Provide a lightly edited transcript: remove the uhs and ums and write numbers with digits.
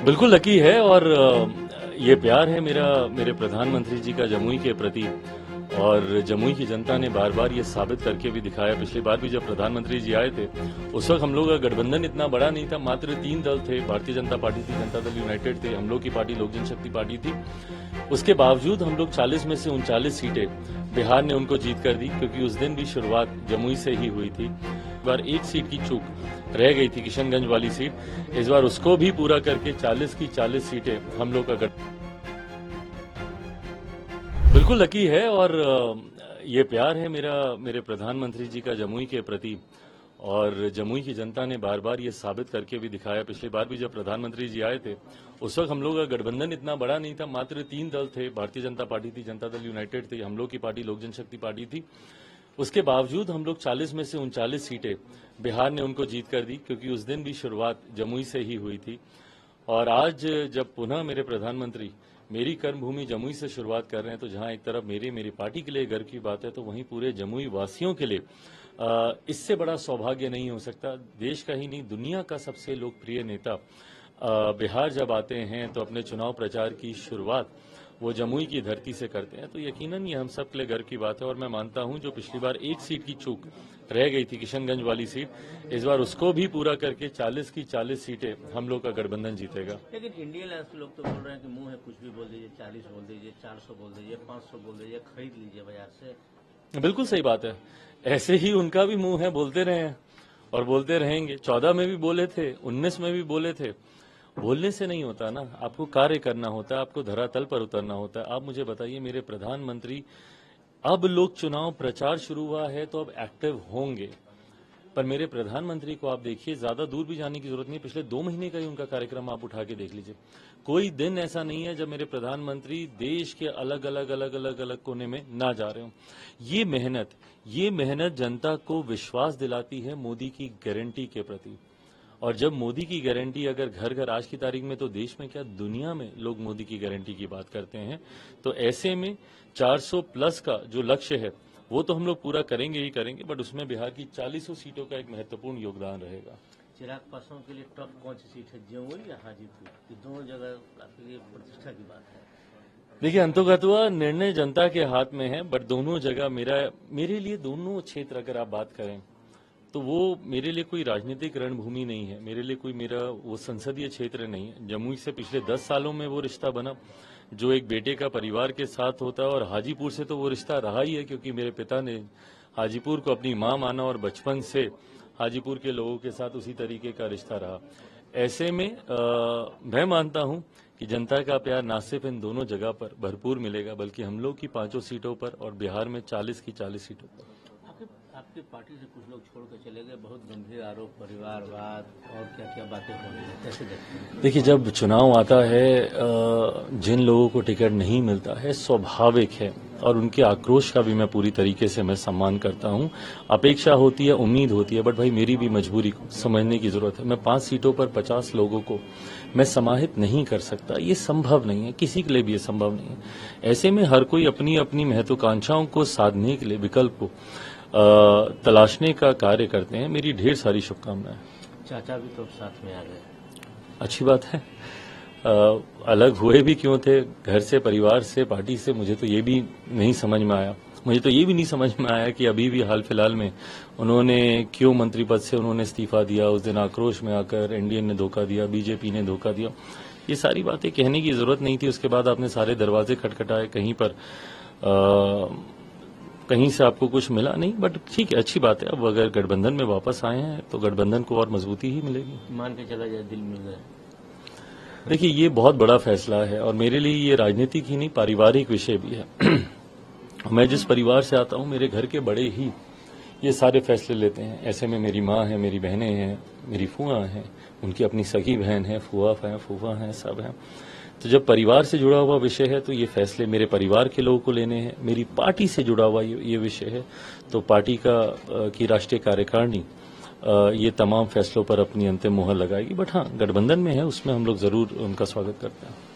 बिल्कुल लकी है और ये प्यार है मेरा मेरे प्रधानमंत्री जी का जमुई के प्रति। और जमुई की जनता ने बार बार ये साबित करके भी दिखाया। पिछली बार भी जब प्रधानमंत्री जी आए थे उस वक्त हम लोग का गठबंधन इतना बड़ा नहीं था, मात्र 3 दल थे। भारतीय जनता पार्टी थी, जनता दल यूनाइटेड थे, हम लोग की पार्टी लोक जनशक्ति पार्टी थी। उसके बावजूद हम लोग 40 में से 39 सीटें बिहार ने उनको जीत कर दी, क्योंकि उस दिन भी शुरुआत जमुई से ही हुई थी। इस बार एक सीट की चूक रह गई थी, किशनगंज वाली सीट। इस बार उसको भी पूरा करके 40 की 40 सीटें हम लोग का बिल्कुल लकी है और ये प्यार है मेरा मेरे प्रधानमंत्री जी का जमुई के प्रति। और जमुई की जनता ने बार बार ये साबित करके भी दिखाया। पिछली बार भी जब प्रधानमंत्री जी आए थे उस वक्त हम लोग का गठबंधन इतना बड़ा नहीं था, मात्र 3 दल थे। भारतीय जनता पार्टी थी, जनता दल यूनाइटेड थे, हम लोग की पार्टी लोक जनशक्ति पार्टी थी। उसके बावजूद हम लोग 40 में से 39 सीटें बिहार ने उनको जीत कर दी, क्योंकि उस दिन भी शुरुआत जमुई से ही हुई थी। और आज जब पुनः मेरे प्रधानमंत्री मेरी कर्मभूमि जमुई से शुरुआत कर रहे हैं, तो जहां एक तरफ मेरी पार्टी के लिए गर्व की बात है, तो वहीं पूरे जमुई वासियों के लिए इससे बड़ा सौभाग्य नहीं हो सकता। देश का ही नहीं, दुनिया का सबसे लोकप्रिय नेता बिहार जब आते हैं तो अपने चुनाव प्रचार की शुरुआत वो जमुई की धरती से करते हैं, तो यकीनन ये हम सब के लिए गर्व की बात है। और मैं मानता हूं जो पिछली बार एक सीट की चूक रह गई थी, किशनगंज वाली सीट, इस बार उसको भी पूरा करके 40 की 40 सीटें हम लोग का गठबंधन जीतेगा। लेकिन इंडियन अलायंस के लोग तो बोल रहे हैं कि मुंह है कुछ भी बोल दीजिए, 40 बोल दीजिए, 400 बोल दीजिए, 500 बोल दीजिए, खरीद लीजिए बाजार से। बिल्कुल सही बात है, ऐसे ही उनका भी मुंह है, बोलते रहे हैं और बोलते रहेंगे। 14 में भी बोले थे, 19 में भी बोले थे। बोलने से नहीं होता ना, आपको कार्य करना होता है, आपको धरातल पर उतरना होता है। आप मुझे बताइए, मेरे प्रधानमंत्री, अब लोग चुनाव प्रचार शुरू हुआ है तो अब एक्टिव होंगे, पर मेरे प्रधानमंत्री को आप देखिए, ज्यादा दूर भी जाने की जरूरत नहीं। पिछले 2 महीने का ही उनका कार्यक्रम आप उठा के देख लीजिए। कोई दिन ऐसा नहीं है जब मेरे प्रधानमंत्री देश के अलग अलग कोने में ना जा रहे हो। ये मेहनत जनता को विश्वास दिलाती है मोदी की गारंटी के प्रति। और जब मोदी की गारंटी अगर घर घर, आज की तारीख में तो देश में क्या दुनिया में लोग मोदी की गारंटी की बात करते हैं, तो ऐसे में 400 प्लस का जो लक्ष्य है वो तो हम लोग पूरा करेंगे ही करेंगे, बट उसमें बिहार की 40 सीटों का एक महत्वपूर्ण योगदान रहेगा। चिराग पासवान के लिए टॉप कौन सी सीट है, जमुई या हाजीपुर? ये दोनों जगह आपके लिए प्रतिष्ठा की बात है। देखिए, अंतोगत्वा निर्णय जनता के हाथ में है, बट दोनों जगह मेरे लिए दोनों क्षेत्र अगर आप बात करें तो वो मेरे लिए कोई राजनीतिक रणभूमि नहीं है, मेरे लिए कोई मेरा वो संसदीय क्षेत्र नहीं है। जमुई से पिछले 10 सालों में वो रिश्ता बना जो एक बेटे का परिवार के साथ होता है, और हाजीपुर से तो वो रिश्ता रहा ही है, क्योंकि मेरे पिता ने हाजीपुर को अपनी मां माना और बचपन से हाजीपुर के लोगों के साथ उसी तरीके का रिश्ता रहा। ऐसे में मैं मानता हूं कि जनता का प्यार ना सिर्फ इन दोनों जगह पर भरपूर मिलेगा, बल्कि हम लोग की 5 सीटों पर और बिहार में 40 की 40 सीटों पर। आपकी पार्टी से कुछ लोग छोड़ कर चले गए, बहुत गंभीर आरोप, परिवारवाद और क्या क्या बातें हो रही है, कैसे देखते हैं? देखिए, जब चुनाव आता है, जिन लोगों को टिकट नहीं मिलता है, स्वाभाविक है, और उनके आक्रोश का भी मैं पूरी तरीके से मैं सम्मान करता हूं। अपेक्षा होती है, उम्मीद होती है, बट भाई मेरी भी मजबूरी को समझने की जरूरत है। मैं 5 सीटों पर 50 लोगों को मैं समाहित नहीं कर सकता, ये संभव नहीं है, किसी के लिए भी ये संभव नहीं है। ऐसे में हर कोई अपनी अपनी महत्वाकांक्षाओं को साधने के लिए विकल्प को तलाशने का कार्य करते हैं। मेरी ढेर सारी शुभकामनाएं। चाचा भी तो साथ में आ गए, अच्छी बात है। अलग हुए भी क्यों थे, घर से, परिवार से, पार्टी से, मुझे तो ये भी नहीं समझ में आया। मुझे तो ये भी नहीं समझ में आया कि अभी भी हाल फिलहाल में उन्होंने क्यों मंत्री पद से उन्होंने इस्तीफा दिया। उस दिन आक्रोश में आकर एनडीए ने धोखा दिया, बीजेपी ने धोखा दिया, ये सारी बातें कहने की जरूरत नहीं थी। उसके बाद आपने सारे दरवाजे खटखटाए, कहीं पर कहीं से आपको कुछ मिला नहीं, बट ठीक है, अच्छी बात है। अब अगर गठबंधन में वापस आए हैं तो गठबंधन को और मजबूती ही मिलेगी। मान के चला जाए दिल मिल गए। देखिए, ये बहुत बड़ा फैसला है और मेरे लिए ये राजनीतिक ही नहीं, पारिवारिक विषय भी है। मैं जिस परिवार से आता हूं, मेरे घर के बड़े ही ये सारे फैसले लेते हैं। ऐसे में मेरी माँ है, मेरी बहनें हैं, मेरी फूआ हैं, उनकी अपनी सगी बहन है, फूआ है, फूफा हैं, सब हैं। तो जब परिवार से जुड़ा हुआ विषय है तो ये फैसले मेरे परिवार के लोगों को लेने हैं। मेरी पार्टी से जुड़ा हुआ ये विषय है तो पार्टी की राष्ट्रीय कार्यकारिणी ये तमाम फैसलों पर अपनी अंतिम मुहर लगाएगी। बट हाँ, गठबंधन में है, उसमें हम लोग जरूर उनका स्वागत करते हैं।